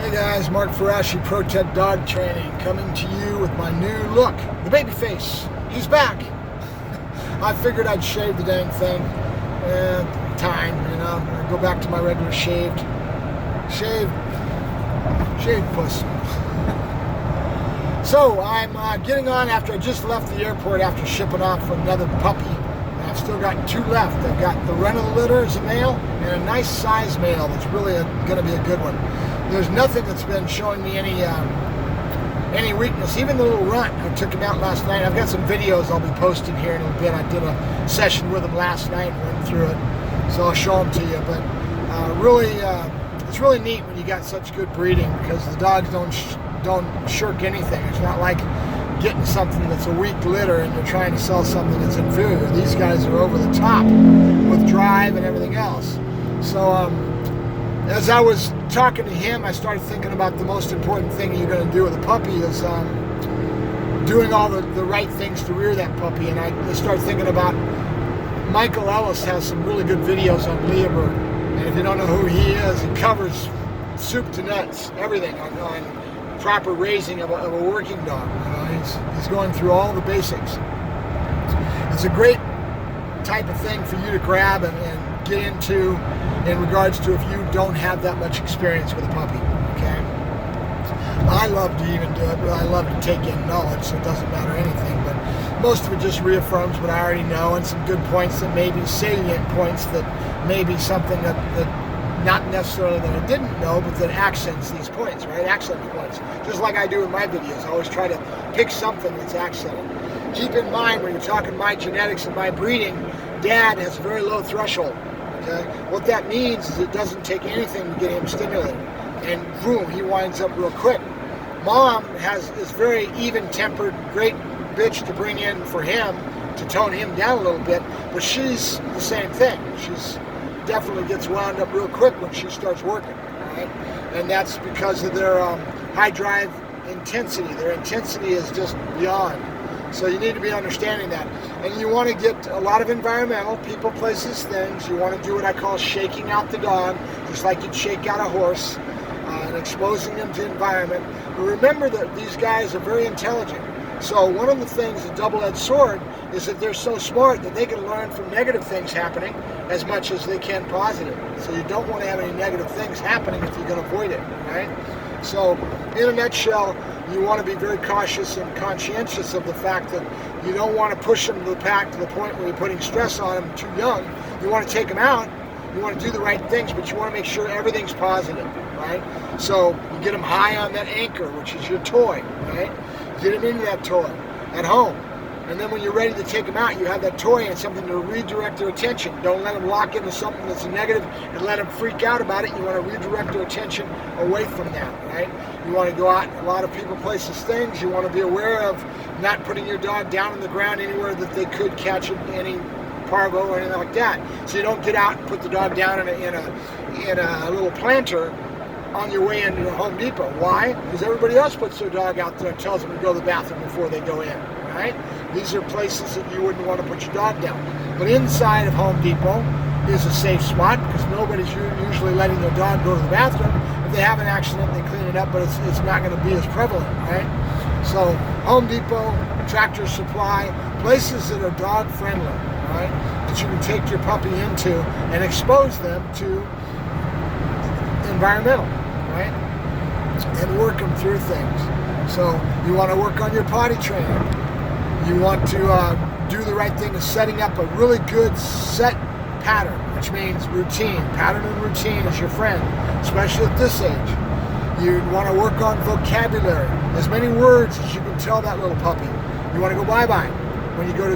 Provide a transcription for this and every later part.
Hey guys, Mark Ferrasci, Pro-Tech Dog Training, coming to you with my new look. The baby face, he's back. I figured I'd shave the dang thing. Time, I'd go back to my regular shaved puss. So I'm getting on after I just left the airport after shipping off another puppy. I've still got two left. I've got the run of the litter as a male and a nice size male that's really going to be a good one. There's nothing that's been showing me any weakness. Even the little runt, I took him out last night. I've got some videos I'll be posting here in a little bit. I did a session with him last night and went through it, so I'll show them to you. But it's really neat when you got such good breeding, because the dogs don't shirk anything. It's not like getting something that's a weak litter and you're trying to sell something that's inferior. These guys are over the top with drive and everything else. So as I was talking to him, I started thinking about the most important thing you're going to do with a puppy is doing all the right things to rear that puppy. And I started thinking about Michael Ellis has some really good videos on Leobird. And if you don't know who he is, he covers soup to nuts, everything on proper raising of a working dog. He's going through all the basics. It's a great type of thing for you to grab and get into in regards to if you don't have that much experience with a puppy. Okay, I love to even do it, but I love to take in knowledge, so it doesn't matter anything, but most of it just reaffirms what I already know, and some good points that may be salient points that may be something that not necessarily that I didn't know, but that accents these points, right? Accent points. Just like I do in my videos. I always try to pick something that's accented. Keep in mind, when you're talking my genetics and my breeding, Dad has a very low threshold. Okay? What that means is it doesn't take anything to get him stimulated. And boom, he winds up real quick. Mom is very even-tempered, great bitch to bring in for him, to tone him down a little bit, but she's the same thing. She's definitely gets wound up real quick when she starts working, right? And that's because of their high drive intensity. Their intensity is just beyond. So you need to be understanding that. And you want to get a lot of environmental, people, places, things. You want to do what I call shaking out the dog, just like you'd shake out a horse, and exposing them to environment. But remember that these guys are very intelligent. So one of the things, a double-edged sword, is that they're so smart that they can learn from negative things happening as much as they can positive. So you don't want to have any negative things happening if you're going to avoid it, right? So in a nutshell, you want to be very cautious and conscientious of the fact that you don't want to push them to the pack to the point where you're putting stress on them too young. You want to take them out, you want to do the right things, but you want to make sure everything's positive, right? So you get them high on that anchor, which is your toy, right? Get them into that toy at home. And then when you're ready to take them out, you have that toy and something to redirect their attention. Don't let them lock into something that's negative and let them freak out about it. You want to redirect their attention away from that, right? You want to go out, a lot of people, places, things. You want to be aware of not putting your dog down on the ground anywhere that they could catch any parvo or anything like that. So you don't get out and put the dog down in a little planter on your way into Home Depot. Why? Because everybody else puts their dog out there and tells them to go to the bathroom before they go in, right? These are places that you wouldn't want to put your dog down. But inside of Home Depot is a safe spot, because nobody's usually letting their dog go to the bathroom. If they have an accident, they clean it up, but it's not going to be as prevalent, right? So Home Depot, Tractor Supply, places that are dog friendly, right? That you can take your puppy into and expose them to environmental, right? And work them through things. So you want to work on your potty training. You want to do the right thing of setting up a really good set pattern, which means routine. Pattern and routine is your friend, especially at this age. You want to work on vocabulary, as many words as you can tell that little puppy. You want to go bye-bye when you go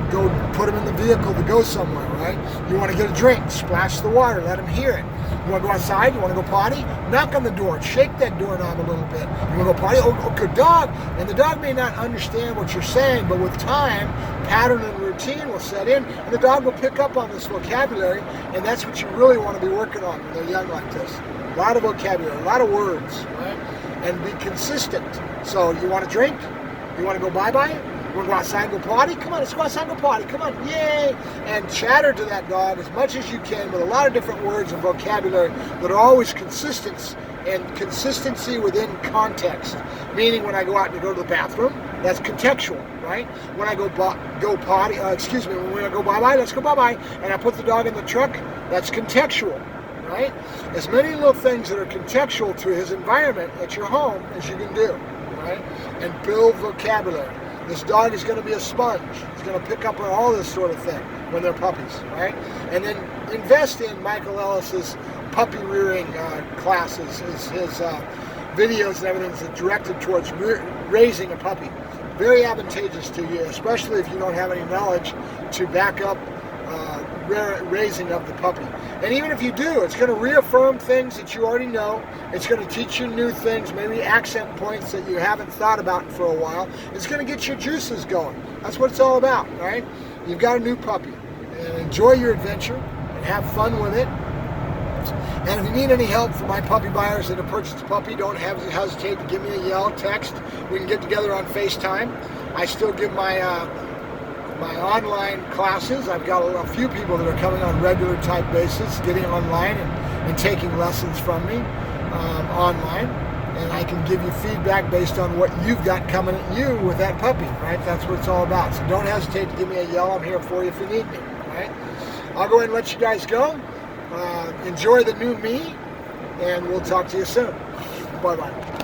put them in the vehicle to go somewhere, right? You want to get a drink, splash the water, let them hear it. You want to go outside, you want to go potty, knock on the door, shake that doorknob a little bit. You want to go potty, oh, good dog. And the dog may not understand what you're saying, but with time, pattern and routine will set in, and the dog will pick up on this vocabulary, and that's what you really want to be working on when they're young like this. A lot of vocabulary, a lot of words, right? And be consistent. So you want to drink? You want to go bye-bye? You want to go outside and go potty? Come on, let's go outside and go potty. Come on, yay! And chatter to that dog as much as you can with a lot of different words and vocabulary that are always consistent and consistency within context. Meaning when I go out to go to the bathroom, that's contextual, right? When I go potty, when I go bye-bye, let's go bye-bye, and I put the dog in the truck, that's contextual, right? As many little things that are contextual to his environment at your home as you can do, right? And build vocabulary. This dog is going to be a sponge. He's going to pick up on all this sort of thing when they're puppies, right? And then invest in Michael Ellis's puppy rearing classes, his videos and everything that's directed towards raising a puppy. Very advantageous to you, especially if you don't have any knowledge to back up raising of the puppy. And even if you do, it's going to reaffirm things that you already know. It's going to teach you new things, maybe accent points that you haven't thought about for a while. It's going to get your juices going. That's what it's all about, right? You've got a new puppy. And enjoy your adventure and have fun with it. And if you need any help from my puppy buyers that have purchased a puppy, don't hesitate to give me a yell, text. We can get together on FaceTime. I still give my online classes. I've got a few people that are coming on regular type basis, getting online and taking lessons from me online. And I can give you feedback based on what you've got coming at you with that puppy, right? That's what it's all about. So don't hesitate to give me a yell. I'm here for you if you need me, right? I'll go ahead and let you guys go. Enjoy the new me, and we'll talk to you soon. Bye-bye.